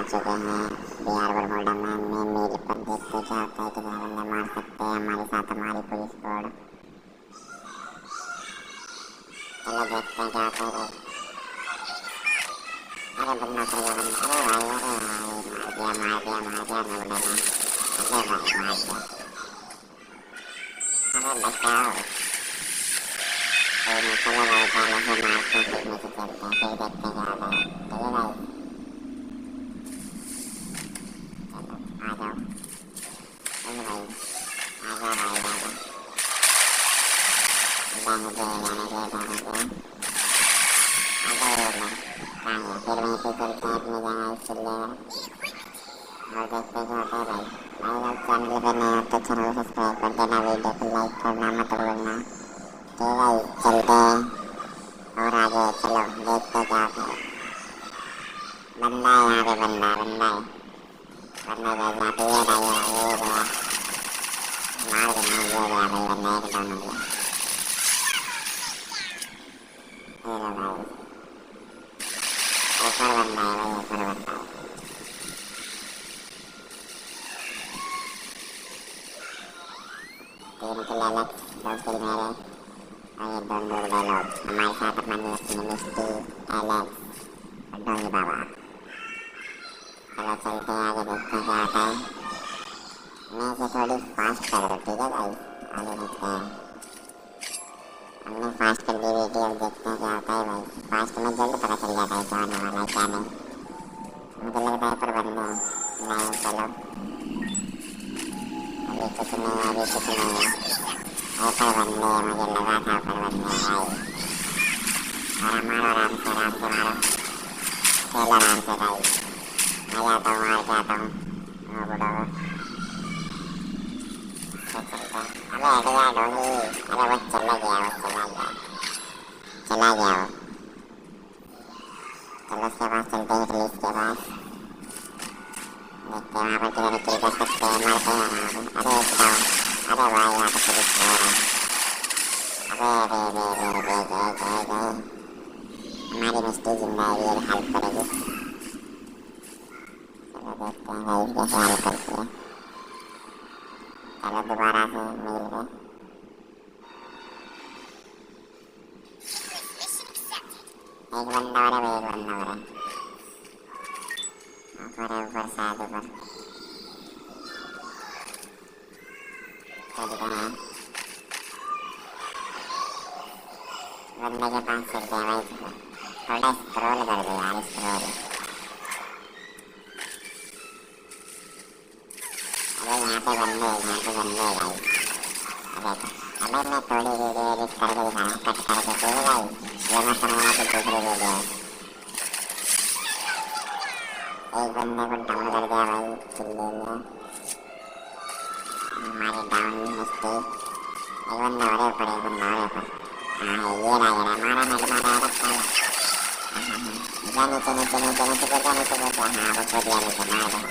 चुके हैं बिहार बरमोडा में मिल पर। देखते क्या होता है, कितने बंदे मार सकते हैं हमारे साथ हमारी पुलिस स्क्वाड। चलो देखते हैं क्या होता है। अरे बंदा उतर गया बंदा, अरे भाई मार दिया मैं बोलेगा। अरे भाई मार दिया, अरे बचाओ। चलो भाई पहले से मारते हैं फिर नीचे चलते हैं, फिर देखते हैं क्या होता है। ठीक है भाई, चलो आ जाओ। ठीक है भाई, आ जाओ भाई, आ जाओ। जाने दे जाने दे जाने दे, आ जाओ लोग। कहाँ गया, फिर वहीं पे चलते हैं अपनी जगह इसलिए। और देखते हैं क्या होता है भाई। भाई लोग चैनल पे नए हो तो चैनल को सब्सक्राइब कर देना, वीडियो को लाइक करना मत भूलना। ठीक है भाई, चलते हैं और आगे चलो देखते क्या होता है। बंदा है यहाँ पे, बंदा बंदा है, बंदा गया यहाँ पे, ये रहा ये गया, मार देना, ये गया भाई बंदा, एक डाउन हो गया। ये लो भाई, एक और बंदा है भाई, एक और बंदा है। तीन किल एलेक्स, दो किल मेरे और ये दो लोग गए लोग। हमारे साथ अपना मिस्टी एलेक्स और डोंगी बाबा। चलो चलते हैं आगे, देखते हैं क्या होता है। मैं इसे थोड़ी फास्ट कर दूँ, ठीक है भाई, आगे देखते हैं। हमने फास्ट कर दी वीडियो, अब देखते हैं क्या होता है भाई। फास्ट में जल्द पता चल जाता है क्या होने वाला है क्या नहीं। मुझे लगता है पर बंदे हैं, नहीं चलो अभी कुछ नहीं है, अभी कुछ नहीं है। पर बंदे हैं, मुझे लगा था पर बंदे हैं भाई। और मारो आराम से मारो, खेल आराम से भाई। मैं जाता हूँ, मार के आता हूँ। वो बुढ़ा वो चलता, अबे हट गया डोंगी। अरे वो चला गया, वो चला गया, चला गया वो। चलो उसके पास चलते हैं, पुलिस के पास। देखते हैं वहाँ पर किधर किल कर सकते हैं, मरते हैं वहाँ पे। अरे डाउन, अरे भाई यहाँ पे पुलिस है। अबे रे गए। हमारी मिस्टी जिंदा है, ये हेल्प करेगी। चलो देखते हैं भाई कैसे हेल्प करती है। चलो दोबारा से मिल गए। एक बंदा और है भाई, एक बंदा और है। ऊपर है, ऊपर शायद ऊपर। चलते हैं बंदे के पास, चलते हैं भाई। थोड़ा स्क्रॉल कर दो यार, स्क्रॉल। अरे यहाँ पे बंदे हैं, यहाँ पे बंदे हैं भाई। अबे मैं थोड़ी वीडियो एडिट करके दिखाना, कट करके, ठीक है भाई। ये मत समझना कि दूसरी वीडियो है। एक बंदे को डाउन कर दिया भाई, किल ले लिया। हमारी डाउन मिस्टेक। एक बंदा और है ऊपर, एक बंदा और है ऊपर। हाँ है, ये रहा मारा, हेड मारा है रखा है। जा नीचे नीचे नीचे नीचे कूद जा, नीचे कूद जा। हाँ वो कूद गया नीचे, मार दे।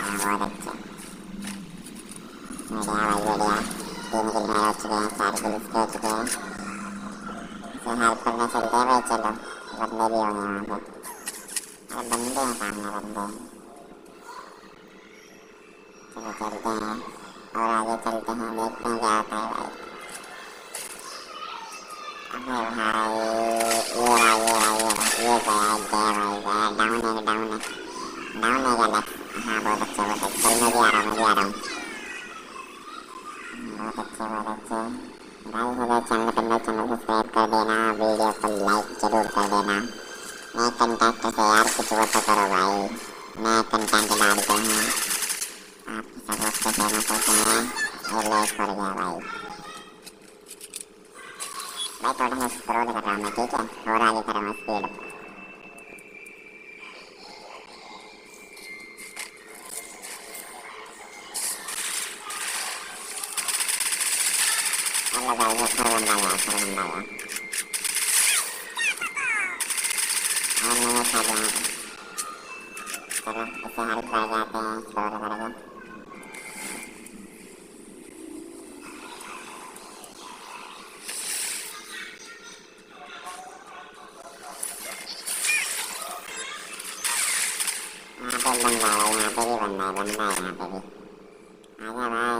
हाँ बहुत अच्छा, बढ़िया भाई बढ़िया। 3 किल मेरे हो चुके हैं, 4 किल इसके हो चुके हैं। इसे हेल्प करने चलते हैं भाई, चलो। बंदे भी होंगे वहाँ पे, अरे बंदे हैं सामने, बंदे हैं। चलो चलते हैं और आगे चलते हैं, देखते हैं क्या होता है भाई। अबे भाई ये रहा ये गया भाई, गया। डाउन है गलत। हाँ बहुत अच्छे बहुत अच्छे, चल मैं भी आ रहा हूँ, बहुत अच्छे भाई। मेरे चैनल को सब्सक्राइब कर देना, वीडियो को लाइक जरूर कर देना। नए कंटेंट से यार कुछ वो तो करो भाई, नए कंटेंट डालते हैं। आपकी सपोर्ट से फेमस होते हैं। ये लाइक हो गया भाई। भाई थोड़ा सा स्क्रॉल कर रहा हूँ मैं, ठीक है, और आगे कर रहा हूँ स्पीड। हेलो भाई, ये फिर बंदा गया, फिर बंदा गया। और नहीं था यहाँ पे। चलो इसे हेल्प कर जाते हैं, स्क्रॉल करके। यहाँ पे एक बंदा है भाई, यहाँ पे भी बंदा है यहाँ पे भी। आजा भाई,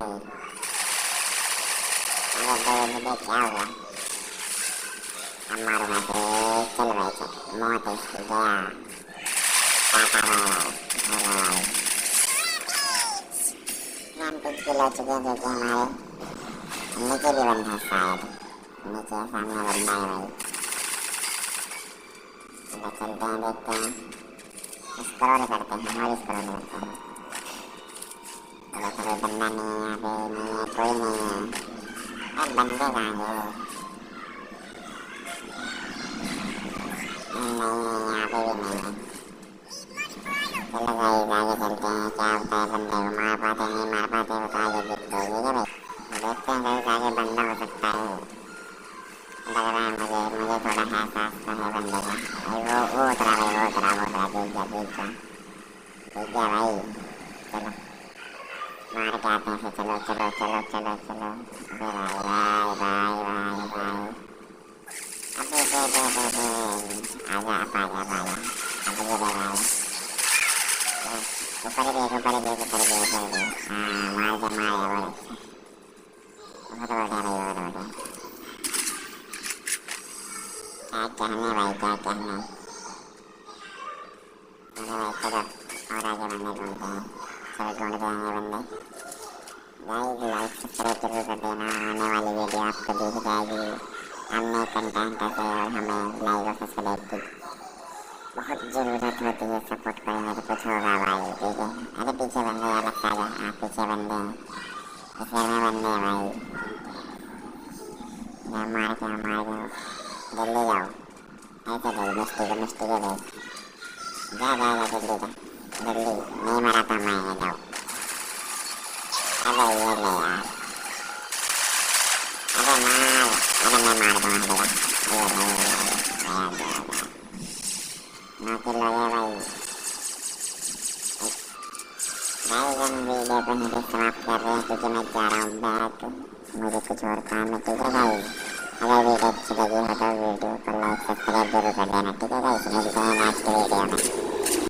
अरे भाई मुझे क्या हो गया? अब मारूंगा फिर, चल भाई चल, मौत है इसकी, गया टाटा भाई। हेलो भाई, हम कुछ किल हो चुके हैं जो कि हमारे नीचे भी बंदा है शायद, नीचे सामने बंदा है भाई। चलो चलते हैं, देखते हैं, स्क्रॉल करते हैं और स्क्रॉल करते हैं। चलो कोई बंदा नहीं है यहाँ पे, नहीं है कोई नहीं है। अब बंदे कहाँ गए? नहीं है, यहाँ पे भी नहीं है। चलो भाई आगे चलते हैं, क्या होता है, बंदे को मार पाते नहीं मार पाते वो तो आगे देखते हैं, ठीक है भाई। देखते हैं भाई आगे बंदा हो सकता है, लग रहा है मुझे थोड़ा एहसास तो है बंदे का। भाई वो उतरा भाई, वो उतरा देख गया भाई। चलो मार के आते हैं फिर, चलो चलो चलो चलो चलो। अबे भाई भाई भाई भाई भाई, अबे आजा आप आजा आप आजा, अब ये भाई ऊपर ही देख ऊपर ही देख ऊपर ही देख ऊपर ही देख। हाँ मार के मार है, बहुत बढ़िया भाई, बहुत बढ़िया। क्या कहने भाई, क्या कहने। अरे भाई चलो और आगे बंदे ढूंढते हैं, चलो ढूंढ देंगे बंदे। गाइस लाइक सब्सक्राइब जरूर कर देना, आने वाली वीडियो आपको दिख जाएगी। हमने कंटेंट ऐसे और हमें लाइक और सब्सक्राइब की बहुत ज़रूरत होती है, सपोर्ट करेंगे तो कुछ होगा भाई, ठीक है। अरे पीछे बंदे यार, लगता है हाँ पीछे बंदे हैं, इस घर में बंदे हैं भाई। या मार के जल्दी जाओ, ऐसे भेज मिस्टी के भेज, जा जा जा जल्दी जा जल्दी, नहीं मरा तो मैं जाओ। अबे ये ले यार, अरे मार, अरे मैं मार दूँगा बेटा, ये ना किल हो गया भाई। गाइस हम वीडियो को यहीं पे समाप्त कर रहे हैं क्योंकि मैं जा रहा हूँ बैक, मुझे कुछ और काम है, ठीक है गाइस। अगर वीडियो अच्छी लगी हो तो वीडियो को लाइक सब्सक्राइब जरूर कर देना, ठीक है गाइस। मिलते हैं नेक्स्ट वीडियो में।